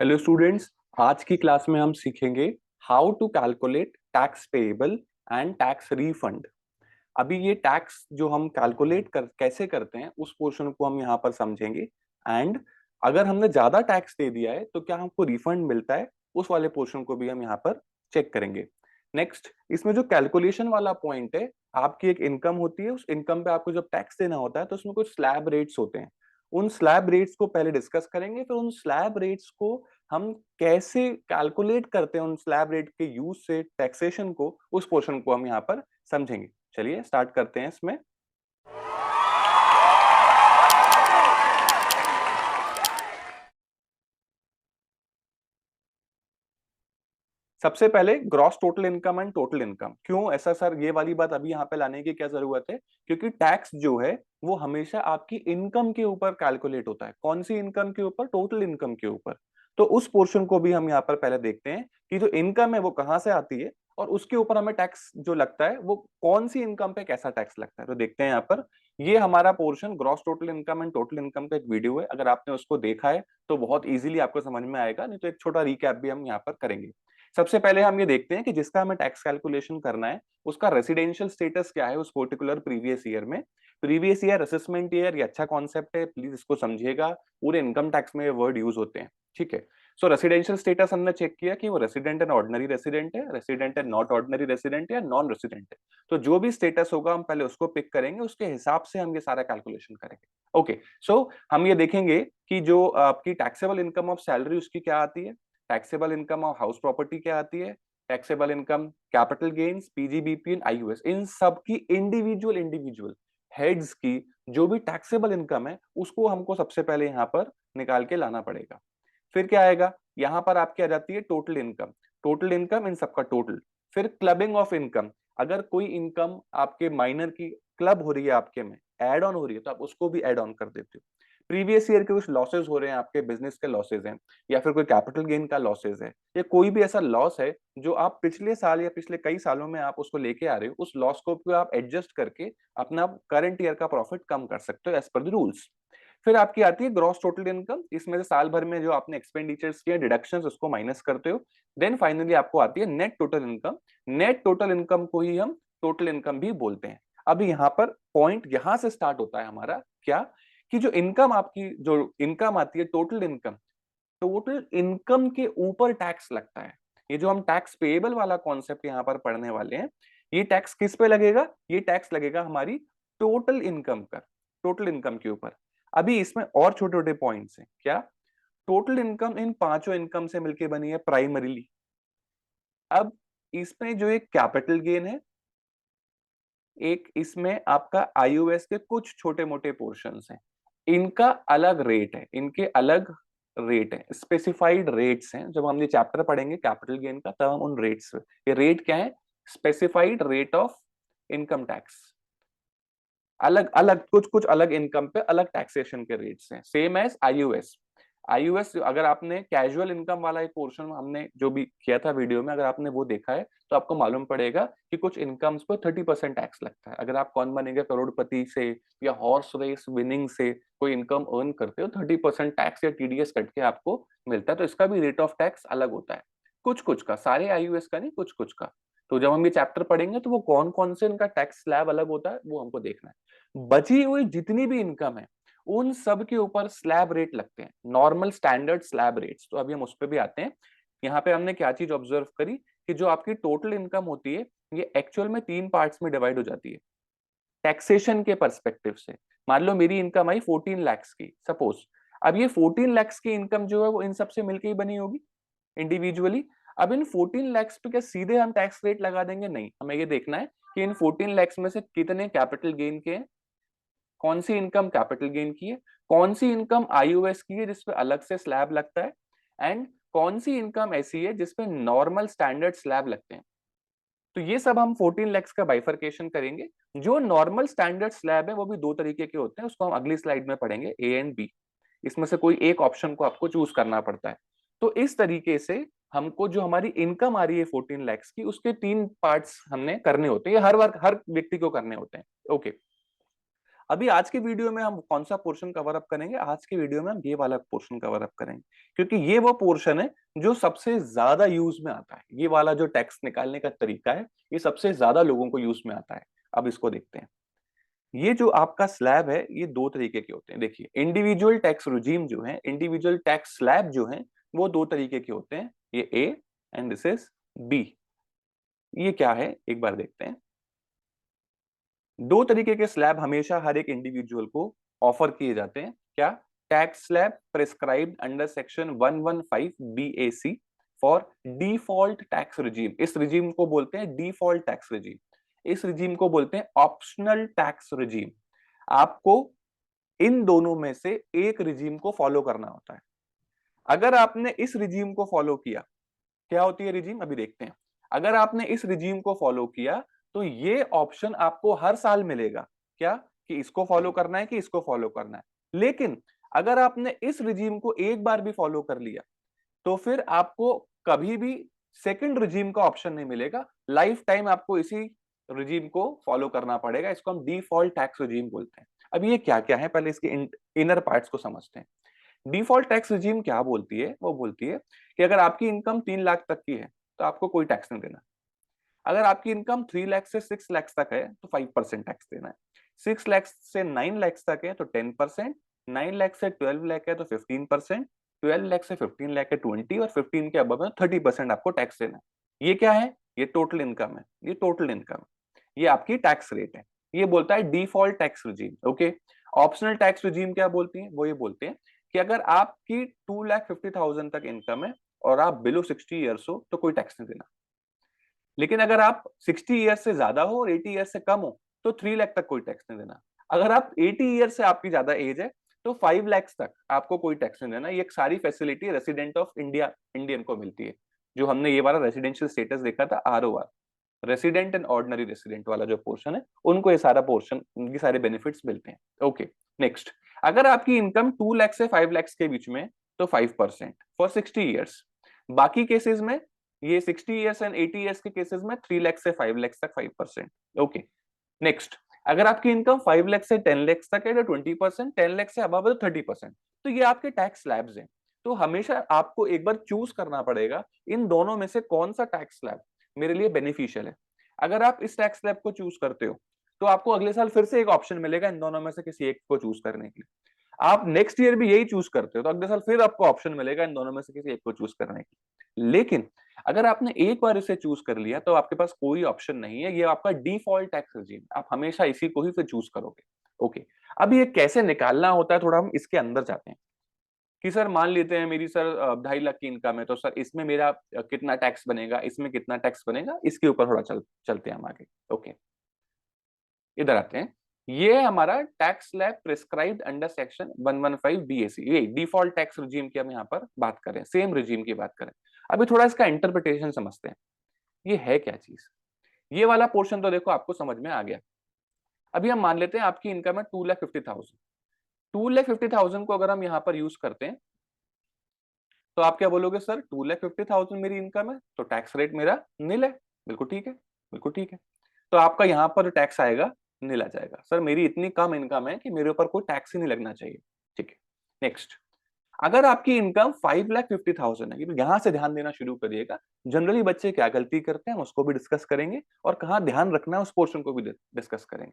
Hello students, आज की class में हम सीखेंगे how to calculate tax payable and tax refund. अभी ये टैक्स जो हम कैसे करते हैं उस पोर्शन को हम यहाँ पर समझेंगे। एंड अगर हमने ज्यादा टैक्स दे दिया है तो क्या हमको रिफंड मिलता है, उस वाले पोर्शन को भी हम यहाँ पर चेक करेंगे। नेक्स्ट, इसमें जो कैलकुलेशन वाला पॉइंट है, आपकी एक इनकम होती है, उस इनकम पे आपको जब टैक्स देना होता है तो उसमें कुछ स्लैब रेट्स होते हैं। उन स्लैब रेट्स को पहले डिस्कस करेंगे, फिर उन स्लैब रेट्स को हम कैसे कैलकुलेट करते हैं, उन स्लैब रेट के यूज से टैक्सेशन को, उस पोर्शन को हम यहाँ पर समझेंगे। चलिए स्टार्ट करते हैं इसमें। सबसे पहले gross total income and total income. क्यों ऐसा सर, ये वाली बात अभी यहाँ पे लाने की क्या जरूरत है? क्योंकि टैक्स जो है वो हमेशा आपकी इनकम के ऊपर कैलकुलेट होता है। कौन सी इनकम के ऊपर? टोटल इनकम के ऊपर। तो उस पोर्शन को भी हम यहाँ पर पहले देखते हैं कि जो इनकम है वो कहाँ से आती है और उसके ऊपर हमें टैक्स जो लगता है वो कौन सी इनकम पे कैसा टैक्स लगता है। तो देखते हैं यहाँ पर, ये हमारा portion gross total income and total income का एक वीडियो है। अगर आपने उसको देखा है तो बहुत इजीली आपको समझ में आएगा, नहीं तो एक छोटा रिकैप भी हम यहाँ पर करेंगे। सबसे पहले हम ये देखते हैं कि जिसका हमें टैक्स कैलकुलेशन करना है उसका रेसिडेंशियल स्टेटस क्या है उस पर्टिकुलर प्रीवियस ईयर में। प्रीवियस ईयर, असेसमेंट ईयर, ये अच्छा कॉन्सेप्ट है, प्लीज इसको समझिएगा। पूरे इनकम टैक्स में ये वर्ड यूज होते हैं, ठीक है। सो रेसिडेंशियल स्टेटस हमने चेक किया कि वो रेसिडेंट एंड ऑर्डिनरी रेसिडेंट है, resident and not ordinary resident है, या नॉन रेसिडेंट है। तो जो भी स्टेटस होगा हम पहले उसको पिक करेंगे, उसके हिसाब से हम ये सारा कैलकुलेशन करेंगे। ओके, सो हम ये देखेंगे कि जो आपकी टैक्सेबल इनकम ऑफ सैलरी उसकी क्या आती है, taxable income of house property क्या आती है, taxable income, capital gains, PGBP, IUS, इन सब की इंडिविजुअल इंडिविजुअल हेड्स की जो भी टैक्सेबल इनकम है उसको हमको सबसे पहले यहाँ पर निकाल के लाना पड़ेगा। फिर क्या आएगा, यहाँ पर आपकी आ जाती है total income. Total income in सबका टोटल। फिर क्लबिंग ऑफ इनकम, अगर कोई इनकम आपके माइनर की क्लब हो रही है, आपके में एड ऑन हो रही है, तो आप उसको भी एड ऑन कर देते हो। प्रीवियस ईयर के कुछ लॉसेस हो रहे हैं, आपके बिजनेस के लॉसेस हैं, या फिर कोई कैपिटल गेन का लॉसेस है, या कोई भी ऐसा लॉस है जो आप पिछले साल या पिछले कई सालों में आप उसको लेके आ रहे हो, उस लॉस को आप एडजस्ट करके अपना करंट ईयर का प्रॉफिट कम कर सकते हो एज पर द रूल्स। फिर आपकी आती है ग्रॉस टोटल इनकम, इसमें से साल भर में जो आपने एक्सपेंडिचर्स किए, डिडक्शंस, उसको माइनस करते हो। देन फाइनली आपको आती है net total income. Net total income को ही हम टोटल इनकम भी बोलते हैं। अब यहाँ पर पॉइंट यहां से स्टार्ट होता है हमारा, क्या कि जो इनकम आपकी, जो इनकम आती है टोटल इनकम, टोटल इनकम के ऊपर टैक्स लगता है। ये जो हम टैक्स पेएबल वाला कॉन्सेप्ट यहाँ पर पढ़ने वाले हैं, ये टैक्स किस पे लगेगा? ये टैक्स लगेगा हमारी टोटल इनकम का, टोटल इनकम के ऊपर। अभी इसमें और छोटे छोटे पॉइंट्स हैं। क्या? टोटल इनकम इन पांचों इनकम से मिलकर बनी है प्राइमरीली। अब इसमें जो एक कैपिटल गेन है, एक इसमें आपका आईओएस के कुछ छोटे मोटे पोर्शंस हैं, इनका अलग रेट है, इनके अलग रेट है, स्पेसिफाइड रेट्स हैं। जब हम ये चैप्टर पढ़ेंगे कैपिटल गेन का, तब हम उन रेट्स, ये रेट क्या है? Specified rate of income tax. अलग अलग कुछ कुछ अलग इनकम पे अलग टैक्सेशन के रेट्स हैं, सेम एज आईयूएस। आईयूएस, अगर आपने कैजुअल इनकम वाला एक पोर्शन हमने जो भी किया था वीडियो में, अगर आपने वो देखा है तो आपको मालूम पड़ेगा कि कुछ इनकम्स पर 30% टैक्स लगता है। अगर आप कौन बनेंगे करोड़पति से या हॉर्स रेस विनिंग से कोई इनकम अर्न करते हो, 30% टैक्स या टीडीएस कट के आपको मिलता है। तो इसका भी रेट ऑफ टैक्स अलग होता है, कुछ कुछ का, सारे आईयूएस का नहीं, कुछ कुछ का। तो जब हम ये चैप्टर पढ़ेंगे तो वो कौन कौन से इनका टैक्स स्लैब अलग होता है वो हमको देखना है। बची हुई जितनी भी इनकम है उन सब के ऊपर स्लैब रेट लगते हैं, नॉर्मल स्टैंडर्ड स्लैब रेट्स। तो अभी हम उस पर भी आते हैं। यहाँ पे हमने क्या चीज ऑब्जर्व करी कि जो आपकी टोटल इनकम होती है ये एक्चुअल में 3 पार्ट्स में डिवाइड हो जाती है टैक्सेशन के परस्पेक्टिव से। मान लो मेरी इनकम आई 14 लाख की, सपोज। अब ये 14 लाख की इनकम जो है वो इन सबसे मिलकर ही बनी होगी इंडिविजुअली। अब इन 14 लाख पे क्या सीधे हम टैक्स रेट लगा देंगे? नहीं, हमें ये देखना है कि इन 14 लाख में से कितने कैपिटल गेन के हैं, कौन सी इनकम कैपिटल गेन की है, कौन सी इनकम आईओएस की है जिसपे अलग से स्लैब लगता है, एंड कौन सी इनकम ऐसी है जिसपे नॉर्मल स्टैंडर्ड स्लैब लगते हैं। तो ये सब हम 14 लाख का बाइफरकेशन करेंगे। जो नॉर्मल स्टैंडर्ड स्लैब है वो भी दो तरीके के होते हैं, उसको हम अगली स्लाइड में पढ़ेंगे, ए एंड बी। इसमें से कोई एक ऑप्शन को आपको चूज करना पड़ता है। तो इस तरीके से हमको जो हमारी इनकम आ रही है 14 लाख की, उसके 3 पार्ट्स हमने करने होते हैं, हर व्यक्ति को करने होते हैं। ओके, अभी आज के वीडियो में हम कौन सा पोर्शन कवर अप करेंगे? आज के वीडियो में हम ये वाला पोर्शन कवर अप करेंगे, क्योंकि ये वो पोर्शन है जो सबसे ज्यादा यूज में आता है। ये वाला जो टैक्स निकालने का तरीका है, ये सबसे ज्यादा लोगों को यूज में आता है। अब इसको देखते हैं। ये जो आपका स्लैब है, ये दो तरीके के होते हैं। देखिए, इंडिविजुअल टैक्स रिजीम जो है, इंडिविजुअल टैक्स स्लैब जो है, वो दो तरीके के होते हैं। ये A and this is B. ये क्या है, एक बार देखते हैं। दो तरीके के स्लैब हमेशा हर एक इंडिविजुअल को ऑफर किए जाते हैं। क्या? Tax slab prescribed under section 115 BAC for default tax regime. इस रिजीम को बोलते हैं डिफॉल्ट टैक्स रिजीम। इस रिजीम को बोलते हैं ऑप्शनल टैक्स रिजीम। आपको इन दोनों में से एक रिजीम को फॉलो करना होता है। अगर आपने इस रिजीम को फॉलो किया, क्या होती है रिजीम, अभी देखते हैं। अगर आपने इस रिजीम को फॉलो किया तो ये ऑप्शन आपको हर साल मिलेगा। क्या? कि इसको फॉलो करना है कि इसको फॉलो करना है। लेकिन अगर आपने इस रिजीम को एक बार भी फॉलो कर लिया तो फिर आपको कभी भी सेकंड रिजीम का ऑप्शन नहीं मिलेगा। लाइफ टाइम आपको इसी रिजीम को फॉलो करना पड़ेगा। इसको हम डिफॉल्ट टैक्स रिजीम बोलते हैं। अब ये क्या क्या है, पहले इसके इनर पार्ट्स को समझते हैं। डिफॉल्ट टैक्स रिजीम क्या बोलती है? वो बोलती है कि अगर आपकी इनकम 3 लाख तक की है तो आपको कोई टैक्स नहीं देना। अगर आपकी इनकम 3 लाख से 6 लाख तक है तो 5% टैक्स देना है। 6 लाख से 9 लाख तक है तो 10%। 9 लाख से 12 लाख है तो 15%। 12 लाख से 15 लाख है 20, और 15 के अबव है 30% आपको टैक्स देना है। ये क्या है? ये टोटल इनकम है। ये टोटल इनकम है, ये आपकी टैक्स रेट है। ये बोलता है default tax regime. Okay. Optional tax regime क्या बोलती है? वो ये बोलते हैं कि अगर आपकी 2,50,000 तक इनकम है और आप बिलो 60 ईयर्स हो तो कोई टैक्स नहीं देना। लेकिन अगर आप 60 ईयर्स से ज्यादा हो और 80 ईयर्स से कम हो तो 3 लाख तक कोई टैक्स नहीं देना। अगर आप 80 ईयर्स से आपकी ज्यादा एज है तो 5 लाख तक आपको कोई टैक्स नहीं देना। ये सारी facility resident of India Indian को मिलती है। जो हमने ये वाला रेसिडेंशियल स्टेटस देखा था, ROR, resident and ordinary resident वाला जो पोर्शन है, उनको ये सारा पोर्शन, उनके सारे बेनिफिट्स मिलते हैं। ओके। नेक्स्ट, अगर आपकी इनकम 2 लाख से 5 लाख के बीच में तो 5% फॉर 60 ईयर्स। बाकी केसेस में, ये 60 ईयर्स एंड 80 ईयर्स के केसेस में 3 लाख से 5 लाख तक 5%। ओके। नेक्स्ट, अगर आपकी इनकम 5 लाख से 10 लाख तक है तो 20%, 10 लाख से अबव है तो 30%। तो ये आपके टैक्स स्लैब्स हैं। तो हमेशा आपको एक बार चूज करना पड़ेगा इन दोनों में से कौन सा टैक्स स्लैब मेरे लिए बेनिफिशियल है। अगर आप इस टैक्स स्लैब को चूज करते हो तो आपको अगले साल फिर से एक ऑप्शन मिलेगा इन दोनों में से किसी एक को चूज करने के लिए। आप नेक्स्ट ईयर भी यही चूज करते हो तो अगले साल फिर आपको ऑप्शन मिलेगा इन दोनों में से किसी एक को चूज करने के लिए। लेकिन अगर आपने एक बार इसे चूज कर लिया तो आपके पास कोई ऑप्शन नहीं है। ये आपका डिफॉल्ट टैक्स रिजीम, आप हमेशा इसी को ही फिर चूज करोगे। ओके। अब ये कैसे निकालना होता है, थोड़ा हम इसके अंदर जाते हैं। कि सर मान लेते हैं मेरी सर 2.5 लाख की इनकम है, तो सर इसमें मेरा कितना टैक्स बनेगा, इसमें कितना टैक्स बनेगा, इसके ऊपर थोड़ा चलते हैं हम आगे। ओके, इधर आते हैं। ये हमारा tax slab prescribed under section 115 BAC, ये डिफॉल्ट टैक्स रिजीम की हम यहाँ पर बात करें, सेम रिजीम की बात करें। अभी थोड़ा इसका इंटरप्रिटेशन समझते हैं। ये है क्या चीज? ये वाला पोर्शन तो देखो आपको समझ में आ गया। अभी हम मान लेते हैं आपकी इनकम है 2,50,000। 2,50,000 को अगर हम यहाँ पर यूज करते हैं तो आप क्या बोलोगे? सर 2,50,000 मेरी इनकम है तो टैक्स रेट मेरा निल है। बिल्कुल ठीक है, बिल्कुल ठीक है। तो आपका यहाँ पर टैक्स आएगा, निल आ जाएगा। सर मेरी इतनी कम इनकम है कि मेरे ऊपर कोई टैक्स ही नहीं लगना चाहिए। ठीक है। नेक्स्ट, अगर आपकी इनकम 5,50,000 है, यहां से ध्यान देना शुरू करिएगा। जनरली बच्चे क्या गलती करते हैं उसको भी डिस्कस करेंगे, और कहाँ ध्यान रखना है उस पोर्शन को भी डिस्कस करेंगे।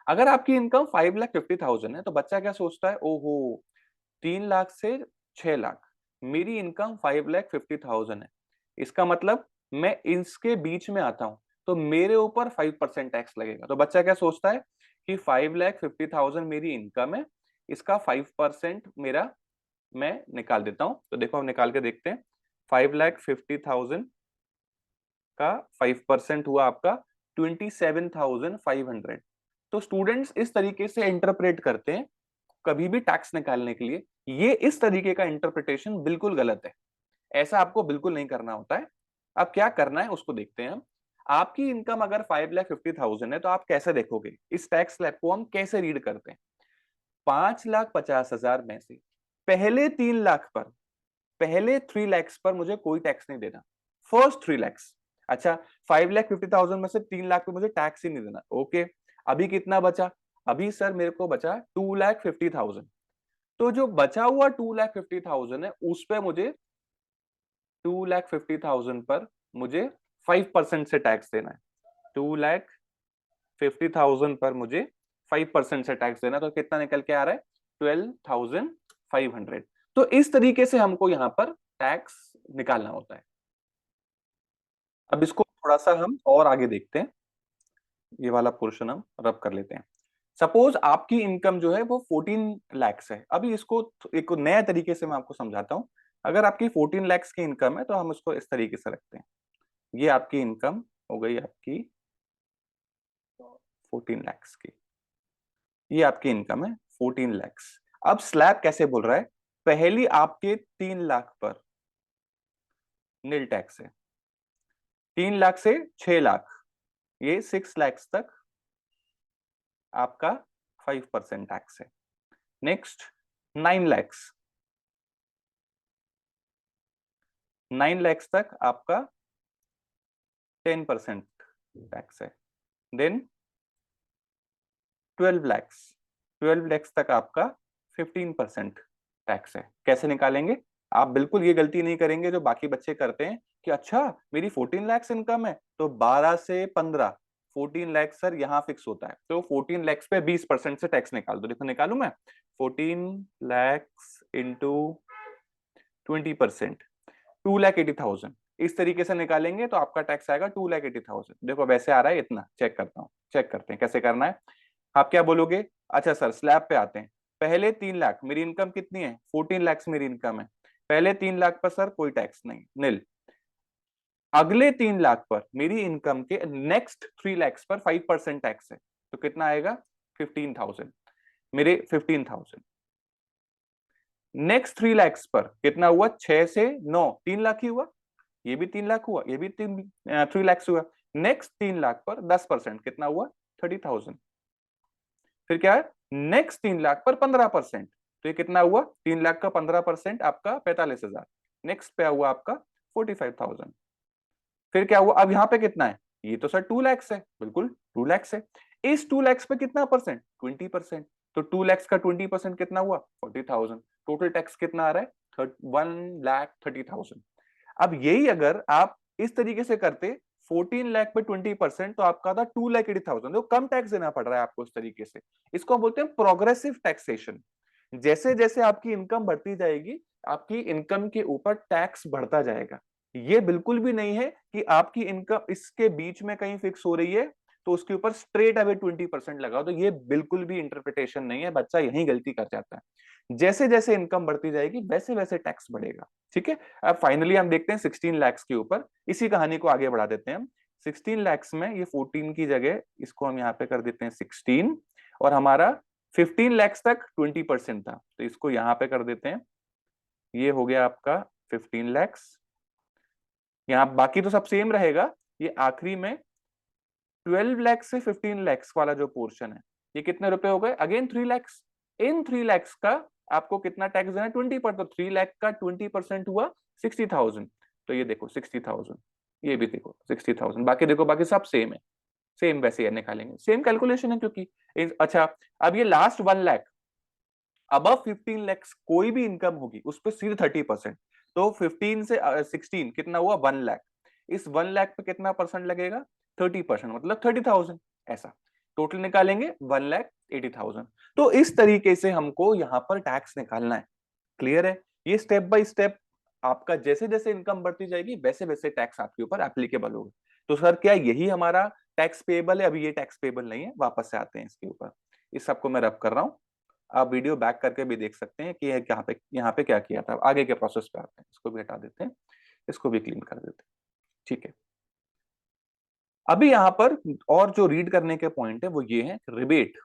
अगर आपकी इनकम 5,50,000 है तो बच्चा क्या सोचता है? ओहो, 3 लाख से 6 लाख, मेरी इनकम 5,50,000 है, इसका मतलब मैं इसके बीच में आता हूं तो मेरे ऊपर 5% टैक्स लगेगा। तो बच्चा क्या सोचता है कि 5,50,000 मेरी इनकम है, इसका 5% मेरा मैं निकाल देता हूं। तो देखो हम निकाल के देखते हैं। 5,50,000 का 5% हुआ आपका 27,500। तो स्टूडेंट्स इस तरीके से इंटरप्रेट करते हैं कभी भी टैक्स निकालने के लिए। ये इस तरीके का इंटरप्रिटेशन बिल्कुल गलत है। ऐसा आपको बिल्कुल नहीं करना होता है। अब क्या करना है उसको देखते हैं हम। आपकी इनकम अगर 5,50,000 है तो आप कैसे देखोगे? इस टैक्स स्लैब को हम कैसे रीड करते हैं? 5,50,000 में से पहले 3 लाख पर, पहले 3 lakhs पर मुझे कोई टैक्स नहीं देना। First 3 lakhs। अच्छा, 5,50,000 में से 3 लाख पे मुझे टैक्स ही नहीं देना। ओके। अभी कितना बचा? अभी सर मेरे को बचा 2,50,000, तो जो बचा हुआ 2,50,000 है उस पे मुझे 2,50,000 पर मुझे 5% से टैक्स देना है। 2,50,000 पर मुझे 5% से टैक्स देना है, तो कितना निकल के आ रहा है? 12,500। तो इस तरीके से हमको यहाँ पर टैक्स निकालना होता है। अब इसको थोड़ा सा हम और आगे देखते हैं, ये वाला पोर्शन हम रब कर लेते हैं। सपोज आपकी इनकम जो है वो 14 लैक्स है। अभी इसको एक नया तरीके से मैं आपको समझाता हूं। अगर आपकी 14 लैक्स की इनकम है तो हम उसको इस तरीके से रखते हैं। ये आपकी इनकम हो गई आपकी 14 लैक्स की, ये आपकी इनकम है 14 लैक्स। अब स्लैब कैसे बोल रहा है? पहली आपके 3 लाख पर नील टैक्स है, 3 लाख से 6 लाख, ये 6 लैक्स तक आपका 5% टैक्स है। नेक्स्ट 9 लैक्स, 9 लैक्स तक आपका 10% टैक्स है। देन 12 लैक्स, 12 लैक्स तक आपका 15% टैक्स है। कैसे निकालेंगे? आप बिल्कुल ये गलती नहीं करेंगे जो बाकी बच्चे करते हैं कि अच्छा मेरी 14 लैक्स इनकम है तो 12 से 15, 14 लैक्स सर यहाँ फिक्स होता है, तो 14 लैक्स पे 20% से टैक्स निकाल दो। देखो निकालू मैं, 14 लैक्स इंटू 20%, 2,80,000। इस तरीके से निकालेंगे तो आपका टैक्स आएगा 2,80,000। देखो वैसे आ रहा है इतना, चेक करता हूँ, चेक करते हैं कैसे करना है। आप क्या बोलोगे? अच्छा सर स्लैब पे आते हैं। पहले 3 लाख, मेरी इनकम कितनी है? 14 लैक्स मेरी इनकम है। पहले 3 लाख पर सर कोई टैक्स नहीं, नील। अगले 3 लाख पर मेरी इनकम के नेक्स्ट 3 लैक्स पर 5% टैक्स है, तो कितना आएगा? 15,000, मेरे 15,000। नेक्स्ट 3 लैक्स पर कितना हुआ? 6 से 9, 3 लाख ही हुआ, ये भी 3 लाख हुआ, ये भी 3 लैक्स हुआ। नेक्स्ट 3 लाख पर 10% कितना हुआ? 30,000। फिर क्या है? नेक्स्ट 3 लाख पर 15%, तो ये कितना हुआ? 3 लाख का 15% आपका 45,000। नेक्स्ट पे हुआ आपका 45,000। फिर क्या हुआ? अब यहाँ पे कितना है? ये तो सर 2 लैक्स है, बिल्कुल 2 लैक्स है। इस 2 लैक्स पे कितना परसेंट? 20%। तो 2 लैक्स का 20% कितना हुआ? 40,000। टोटल टैक्स कितना आ रहा है? 1,30,000। अब यही अगर आप इस तरीके से करते 14 लाख पे 20%, तो आपका था 2,80,000। तो कम टैक्स देना पड़ रहा है आपको इस तरीके से। इसको हम बोलते हैं प्रोग्रेसिव टैक्सेशन। जैसे जैसे आपकी इनकम बढ़ती जाएगी, आपकी इनकम के ऊपर टैक्स बढ़ता जाएगा। ये बिल्कुल भी नहीं है कि आपकी इनकम इसके बीच में कहीं फिक्स हो रही है तो उसके ऊपर स्ट्रेट अवे 20% लगाओ, तो ये बिल्कुल भी इंटरप्रिटेशन नहीं है। बच्चा यही गलती कर जाता है। जैसे जैसे इनकम बढ़ती जाएगी वैसे वैसे टैक्स बढ़ेगा। ठीक है, अब फाइनली हम देखते हैं 16 लैक्स के ऊपर। इसी कहानी को आगे बढ़ा देते हैं हम। 16 लैक्स में ये 14 की जगह इसको हम यहाँ पे कर देते हैं 16, और हमारा 15 लैक्स तक 20% था, तो इसको यहाँ पे कर देते हैं। ये हो गया आपका 15 लैक्स। यहाँ बाकी तो सब सेम रहेगा। ये आखिरी में 12 लैक्स से 15 लैक्स वाला जो पोर्शन है, ये कितने रुपए हो गए? अगेन 3 लैक्स। इन 3 लैक्स का आपको कितना टैक्स देना है? 20%। तो 3 लाख का 20% हुआ 60,000। तो ये देखो 60,000, ये भी देखो 60,000। बाकी देखो, बाकी सब सेम है, सेम वैसे निकालेंगे, सेम कैलकुलेशन है क्योंकि अच्छा अब ये लास्ट 1 लाख, अबव 15 लैक्स कोई भी इनकम होगी उस पर सीधे 30%। तो 15 से 16 कितना हुआ? 1 लाख। इस 1 लाख पे कितना परसेंट लगेगा? 30%, मतलब 30,000। ऐसा टोटल निकालेंगे 1,80,000। तो इस तरीके से हमको यहाँ पर टैक्स निकालना है। क्लियर है? ये स्टेप बाय स्टेप आपका जैसे जैसे इनकम बढ़ती जाएगी वैसे वैसे टैक्स आपके ऊपर एप्लीकेबल होगा। तो सर क्या यही हमारा टैक्स पेबल है? अभी ये टैक्स पेबल नहीं है, वापस से आते हैं इसके ऊपर। इस सबको मैं रब कर रहा हूँ, आप वीडियो बैक करके भी देख सकते हैं कि यहाँ पे क्या किया था। आगे के प्रोसेस पे आते हैं, इसको भी हटा देते हैं, इसको भी क्लीन कर देते हैं। ठीक है, अभी यहाँ पर और जो रीड करने के पॉइंट है वो ये है, रिबेट।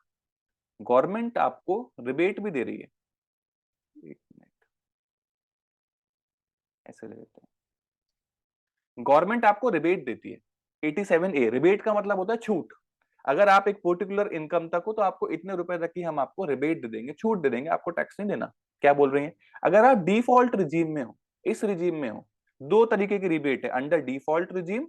गवर्नमेंट आपको रिबेट भी दे रही है। एक मिनट, ऐसे ले लेते हैं। गवर्नमेंट आपको रिबेट देती है 87A। रिबेट का मतलब होता है छूट। अगर आप एक पर्टिकुलर इनकम तक हो तो आपको इतने रुपए तक की हम आपको रिबेट दे देंगे, छूट दे देंगे, आपको टैक्स नहीं देना। क्या बोल रही है? अगर आप डिफॉल्ट रिजीम में हो, इस रिजीम में हो, दो तरीके की रिबेट है, अंडर डिफॉल्ट रिजीम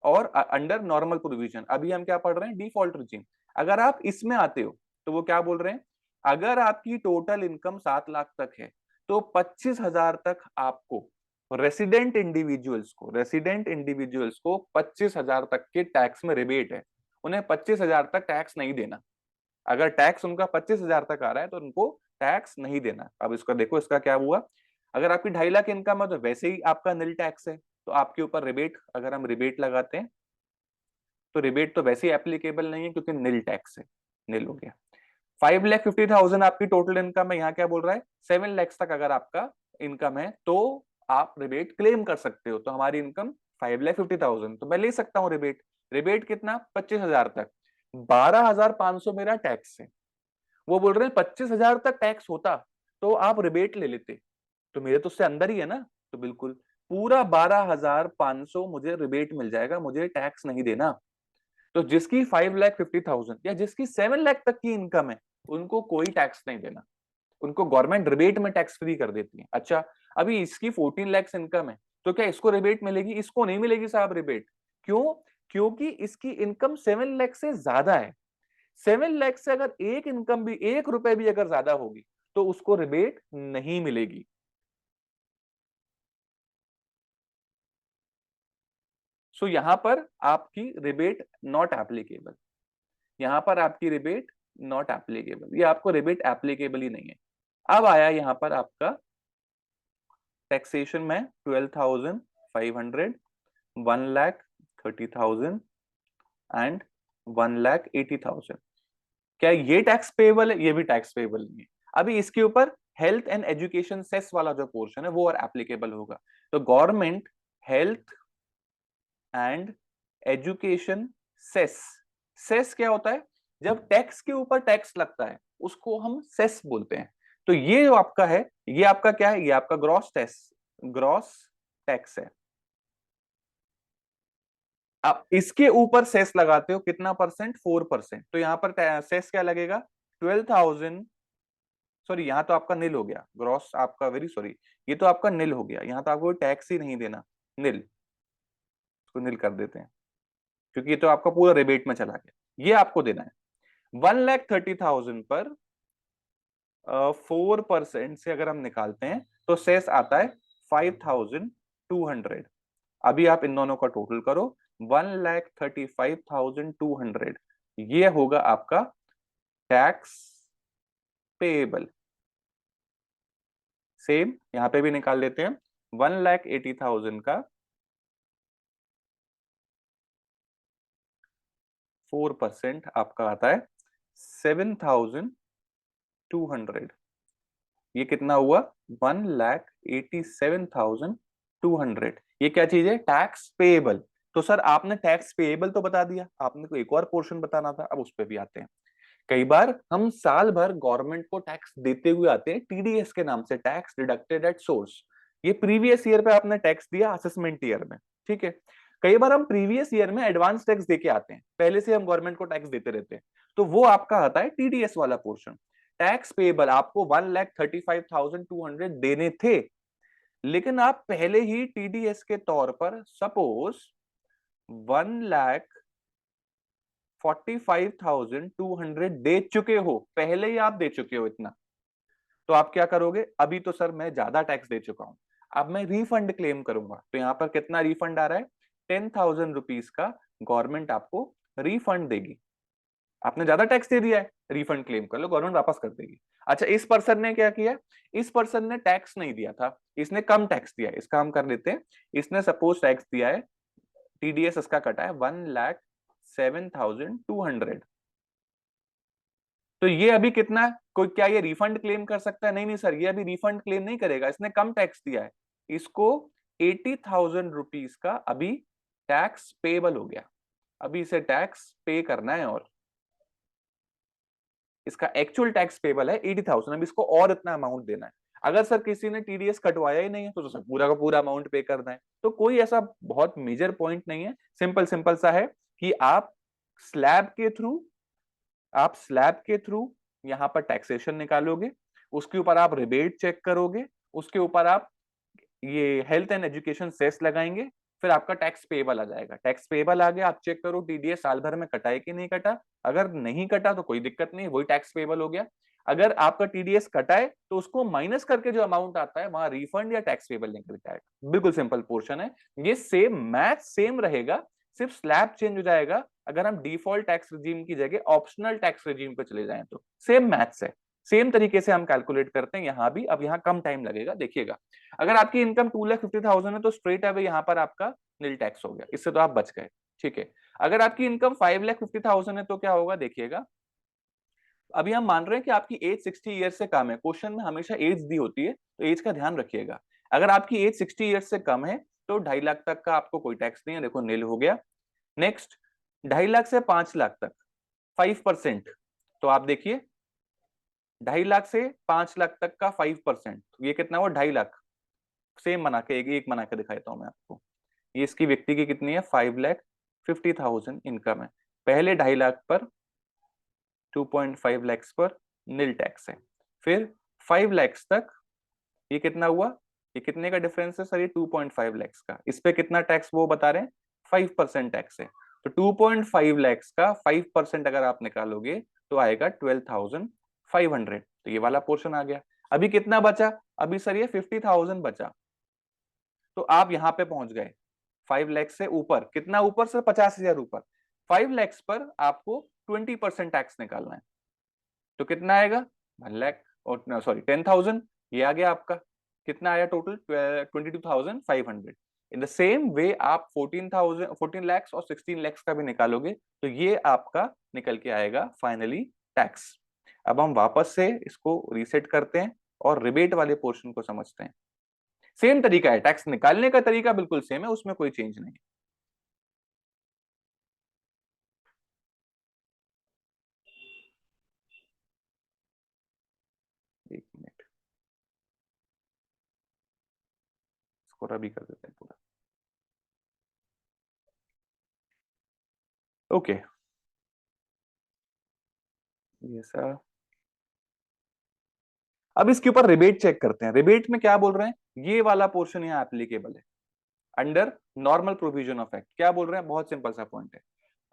और अंडर नॉर्मल प्रोविजन। अभी हम क्या पढ़ रहे हैं? Default regime. अगर आप इसमें आते हो तो वो क्या बोल रहे हैं, अगर आपकी टोटल इनकम 7 लाख तक है तो 25,000 तक आपको रेसिडेंट इंडिविजुअल्स को 25,000 तक के टैक्स में रिबेट है। उन्हें 25,000 तक टैक्स नहीं देना। अगर टैक्स उनका 25,000 तक आ रहा है तो उनको टैक्स नहीं देना। अब इसका देखो, इसका क्या हुआ, अगर आपकी 2.5 लाख इनकम है तो वैसे ही आपका निल टैक्स है, तो आपके ऊपर रिबेट, अगर हम रिबेट लगाते हैं तो रिबेट तो वैसे ही एप्लीकेबल नहीं है क्योंकि निल टैक्स है, निल हो गया। 5,50,000 आपकी टोटल इनकम है, यहाँ क्या बोल रहा है 7 लाख तक अगर आपका इनकम है तो आप रिबेट क्लेम कर सकते हो। तो हमारी इनकम 5,50,000, तो मैं ले सकता हूँ रिबेट। रिबेट कितना, 25,000 तक। 12,500 मेरा टैक्स है। वो बोल रहे हैं 25,000 तक टैक्स होता तो आप रिबेट ले लेते, तो मेरे तो उससे अंदर ही है ना, तो बिल्कुल पूरा 12,500 मुझे रिबेट मिल जाएगा, मुझे टैक्स नहीं देना। तो जिसकी 5,50,000 या जिसकी 7 लाख तक की इनकम है उनको कोई टैक्स नहीं देना, उनको गवर्नमेंट रिबेट में टैक्स फ्री कर देती है। अच्छा, अभी इसकी 14 लाख इनकम है तो क्या इसको रिबेट मिलेगी? इसको नहीं मिलेगी साहब रिबेट। क्यों? क्योंकि इसकी इनकम 7 लाख से ज्यादा है। 7 लाख से अगर एक इनकम भी 1 रुपए भी अगर ज्यादा होगी तो उसको रिबेट नहीं मिलेगी। सो यहां पर आपकी रिबेट नॉट एप्लीकेबल, यहां पर आपकी रिबेट नॉट एप्लीकेबल, ये आपको रिबेट एप्लीकेबल ही नहीं है। अब आया यहां पर आपका टैक्सेशन में 12,500, 1,30,000 एंड 1,80,000। क्या ये टैक्स पेएबल है? ये भी टैक्स पेएबल नहीं है। अभी इसके ऊपर हेल्थ एंड एजुकेशन सेस वाला जो पोर्शन है वो और एप्लीकेबल होगा। तो government health and education cess, cess क्या होता है, जब टैक्स के ऊपर टैक्स लगता है उसको हम सेस बोलते हैं। तो ये जो आपका है, ये आपका क्या है, ये आपका ग्रॉस टैक्स, ग्रॉस टैक्स है। आप इसके ऊपर सेस लगाते हो कितना परसेंट, 4%। तो यहां पर सेस क्या लगेगा, 12,000, सॉरी यहाँ तो आपका निल हो गया, ग्रॉस आपका, वेरी सॉरी, ये तो आपका निल हो गया, यहाँ तो आपको टैक्स ही नहीं देना, निल, इसको निल कर देते हैं क्योंकि ये तो आपका पूरा रिबेट में चला गया। ये आपको देना है 1,30,000 पर 4% से अगर हम निकालते हैं तो सेस आता है 5,200। अभी आप इन दोनों का टोटल करो, 1,35,200, ये होगा आपका टैक्स पेएबल। सेम यहां पे भी निकाल लेते हैं, 1,80,000 का 4% आपका आता है 7,200। ये कितना हुआ, 1,87,200। ये क्या चीज है, टैक्स पेएबल। तो सर आपने टैक्स पेएबल तो बता दिया, आपने को एक और पोर्शन बताना था, अब उस पर भी आते हैं। कई बार हम साल भर गवर्नमेंट को टैक्स देते हुए आते हैं टीडीएस के नाम से, टैक्स डिडक्टेड एट सोर्स। ये प्रीवियस ईयर पे आपने टैक्स दिया असेसमेंट ईयर में, ठीक है। कई बार हम प्रीवियस ईयर में एडवांस टैक्स देके आते हैं, पहले से हम गवर्नमेंट को टैक्स देते रहते हैं, तो वो आपका आता है टीडीएस वाला पोर्शन। टैक्स पेएबल आपको 1,35,200 देने थे, लेकिन आप पहले ही टीडीएस के तौर पर सपोज 1,45,200 दे चुके हो, पहले ही आप दे चुके हो इतना। तो आप क्या करोगे, अभी तो सर मैं ज्यादा टैक्स दे चुका हूं, अब मैं रिफंड क्लेम करूंगा। तो यहां पर कितना रिफंड आ रहा है, 10,000 रुपीज का गवर्नमेंट आपको रिफंड देगी। आपने ज्यादा टैक्स दे दिया है, रिफंड क्लेम कर लो, गवर्नमेंट वापस कर देगी। अच्छा, इस पर्सन ने क्या किया, इस पर्सन ने टैक्स नहीं दिया था, इसने कम टैक्स दिया है, इसका हम कर लेते हैं। इसने सपोज टैक्स दिया है, टीडीएस इसका कटा है 1,07,200। तो ये अभी कितना, कोई क्या ये रिफंड क्लेम कर सकता है? नहीं नहीं सर, ये अभी रिफंड क्लेम नहीं करेगा, इसने कम टैक्स दिया है। इसको 80,000 रुपीज का अभी टैक्स पेबल हो गया, अभी इसे टैक्स पे करना है, और इसका एक्चुअल टैक्स पेबल है 80,000, अब इसको और इतना अमाउंट देना है। अगर सर किसी ने टीडीएस कटवाया ही नहीं है तो सर पूरा का पूरा अमाउंट पे करना है। तो कोई ऐसा बहुत मेजर पॉइंट नहीं है, सिंपल सिंपल सा है कि स्लैब के थ्रू आप स्लैब के थ्रू यहां पर टैक्सेशन निकालोगे, उसके ऊपर आप रिबेट चेक करोगे, उसके ऊपर आप ये हेल्थ एंड एजुकेशन सेस लगाएंगे, फिर आपका टैक्स पेएबल आ जाएगा। टैक्स पेएबल आ गया, आप चेक करो टीडीएस साल भर में कटा है कि नहीं कटा। अगर नहीं कटा तो कोई दिक्कत नहीं, वही टैक्स पेएबल हो गया। अगर आपका टीडीएस कटा है तो उसको माइनस करके जो अमाउंट आता है वहां रिफंड या टैक्स पेएबल निकल के आएगा। बिल्कुल सिंपल पोर्शन है ये, सेम मैथ सेम रहेगा, सिर्फ स्लैब चेंज हो जाएगा। अगर हम डिफॉल्ट टैक्स रिजीम की जगह ऑप्शनल टैक्स रिजीम पे चले जाएं तो सेम मैथ्स है, सेम तरीके से हम कैलकुलेट करते हैं यहाँ भी। अब यहाँ कम टाइम लगेगा, देखिएगा। अगर आपकी इनकम 2,50,000 है तो स्ट्रेट अवे यहाँ पर आपका नील टैक्स हो गया, इससे तो आप बच गए, ठीक है। अगर आपकी इनकम 5,50,000 है तो क्या होगा, देखिएगा। अभी हम मान रहे हैं कि आपकी एज 60 ईयर से कम है, क्वेश्चन में हमेशा एज दी होती है तो एज का ध्यान रखिएगा। अगर आपकी एज 60 ईयर से कम है तो 2.5 लाख तक का आपको कोई टैक्स नहीं है, देखो नील हो गया। नेक्स्ट, 2.5 लाख से 5 लाख तक 5%, तो आप देखिए 2.5 लाख से 5 लाख तक का 5%, ये कितना हुआ 2.5 लाख। सेम बना के एक बना के दिखाता हूं मैं आपको। ये इसकी व्यक्ति की कितनी है, 5,50,000 इनकम है। पहले 2.5 लाख पर 2.5 लैक्स पर नील टैक्स है। फिर 5 लैक्स तक ये कितना हुआ, ये कितने का डिफरेंस है सर, ये 2.5 लैक्स का। इस पे कितना टैक्स वो बता रहे हैं, 5% टैक्स है। तो 2.5 लैक्स का 5% अगर आप निकालोगे तो आएगा 12,500। तो ये वाला पोर्शन आ गया। अभी कितना बचा, अभी सर ये 50,000 बचा। तो आप यहां पे पहुंच गए 5 लैक्स से ऊपर, कितना ऊपर सर, 50,000 ऊपर। 5 लैक्स पर आपको 20% टैक्स निकालना है, तो कितना आएगा 1 लाख, और सॉरी 10,000, ये आ गया आपका। कितना आया total, 22,500। In the same way आप 14 लैक्स और 16 लैक्स का भी निकालोगे तो ये आपका निकल के आएगा फाइनली टैक्स। अब हम वापस से इसको रीसेट करते हैं और रिबेट वाले पोर्शन को समझते हैं। सेम तरीका है, टैक्स निकालने का तरीका बिल्कुल सेम है, उसमें कोई चेंज नहीं है। एक मिनट, इसको रबी कर देते हैं पूरा। ओके, ये सर। अब इसके ऊपर रिबेट चेक करते हैं। रिबेट में क्या बोल रहे हैं, ये वाला पोर्शन यहाँ एप्लीकेबल है under normal provision of act. क्या बोल रहे हैं, बहुत सिंपल सा पॉइंट है।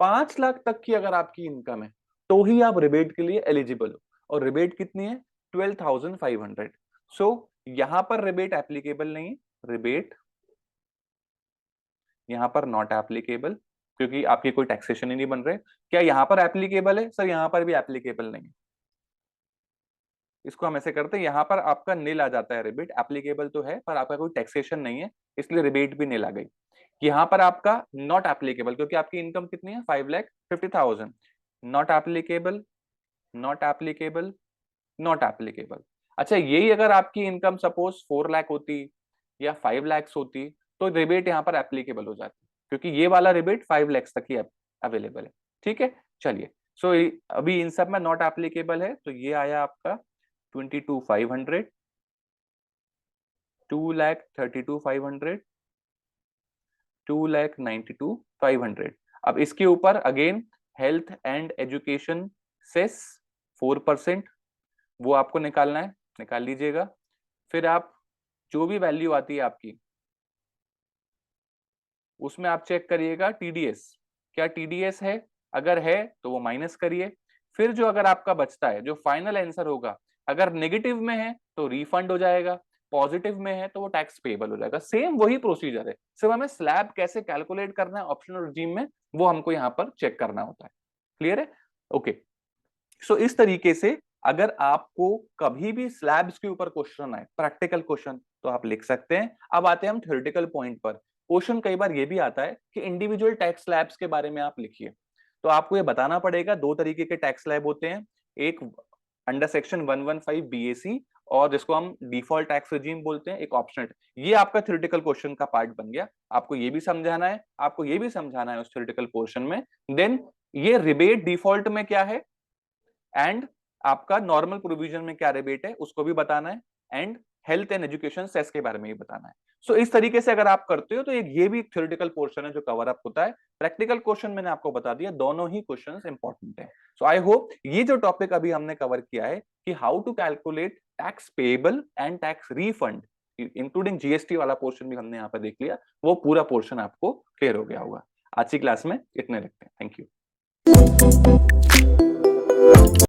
5 लाख तक की अगर आपकी इनकम है तो ही आप रिबेट के लिए एलिजिबल हो, और रिबेट कितनी है, 12,500। सो यहां पर रिबेट एप्लीकेबल नहीं, रिबेट यहां पर नॉट एप्लीकेबल, क्योंकि आपकी कोई टैक्सेशन ही नहीं बन रहे। क्या यहां पर एप्लीकेबल है सर, यहां पर भी एप्लीकेबल नहीं है। इसको हम ऐसे करते हैं, यहाँ पर आपका नील आ जाता है, रिबेट एप्लीकेबल तो है पर आपका कोई टैक्सेशन नहीं है, इसलिए रिबेट भी नील आ गई। यहाँ पर आपका नॉट एप्लीकेबल, क्योंकि आपकी इनकम कितनी है, 5,50,000। Not applicable, not applicable, not applicable. अच्छा, यही अगर आपकी इनकम सपोज 4 लाख होती या 5 लाख होती तो रिबेट यहाँ पर एप्लीकेबल हो जाती, क्योंकि ये वाला रिबेट 5 लाख तक ही अवेलेबल है। ठीक है, चलिए। सो अभी इन सब में नॉट एप्लीकेबल है, तो ये आया आपका 22,500, 2,32,500, 2,92,500। अब इसके ऊपर again health and education cess 4%, वो आपको निकालना है, निकाल लीजिएगा। फिर आप जो भी वैल्यू आती है आपकी, उसमें आप चेक करिएगा टीडीएस, क्या टीडीएस है, अगर है तो वो माइनस करिए। फिर जो अगर आपका बचता है, जो फाइनल आंसर होगा, अगर नेगेटिव में है तो रिफंड हो जाएगा, पॉजिटिव में है तो वो टैक्स पेएबल हो जाएगा। सेम वही प्रोसीजर है, सिर्फ हमें स्लैब कैसे कैलकुलेट करना है ऑप्शनल रिजीम में, वो हमको यहाँ पर चेक करना होता है। क्लियर है, ओके। सो इस तरीके से अगर आपको कभी भी स्लैब्स के ऊपर क्वेश्चन आए, प्रैक्टिकल क्वेश्चन, तो आप लिख सकते हैं। अब आते हैं हम थ्योरेटिकल पॉइंट पर। क्वेश्चन कई बार ये भी आता है कि इंडिविजुअल टैक्स स्लैब्स के बारे में आप लिखिए, तो आपको ये बताना पड़ेगा दो तरीके के टैक्स स्लैब होते हैं, एक अंडर सेक्शन 115 बीएसी और जिसको हम डिफॉल्ट टैक्स रिजीम बोलते हैं, एक ऑप्शनल। ये आपका थ्योरेटिकल क्वेश्चन का पार्ट बन गया, आपको ये भी समझाना है, आपको ये भी समझाना है उस थ्योरेटिकल पोर्शन में। देन ये रिबेट डिफॉल्ट में क्या है एंड आपका नॉर्मल प्रोविजन में क्या रिबेट है उसको भी बताना है, and health and education cess के बारे में भी बताना है। सो इस तरीके से अगर आप करते हो तो ये भी एक थ्योरेटिकल पोर्शन है जो कवर अप होता है। प्रैक्टिकल क्वेश्चन मैंने आपको बता दिया, दोनों ही क्वेश्चंस इंपॉर्टेंट है। सो आई होप ये जो टॉपिक अभी हमने कवर किया है कि how to calculate tax payable and tax refund, including GST वाला पोर्शन भी हमने यहाँ पे देख लिया, वो पूरा पोर्शन आपको क्लियर हो गया होगा। आज की क्लास में इतने रखते हैं। Thank you.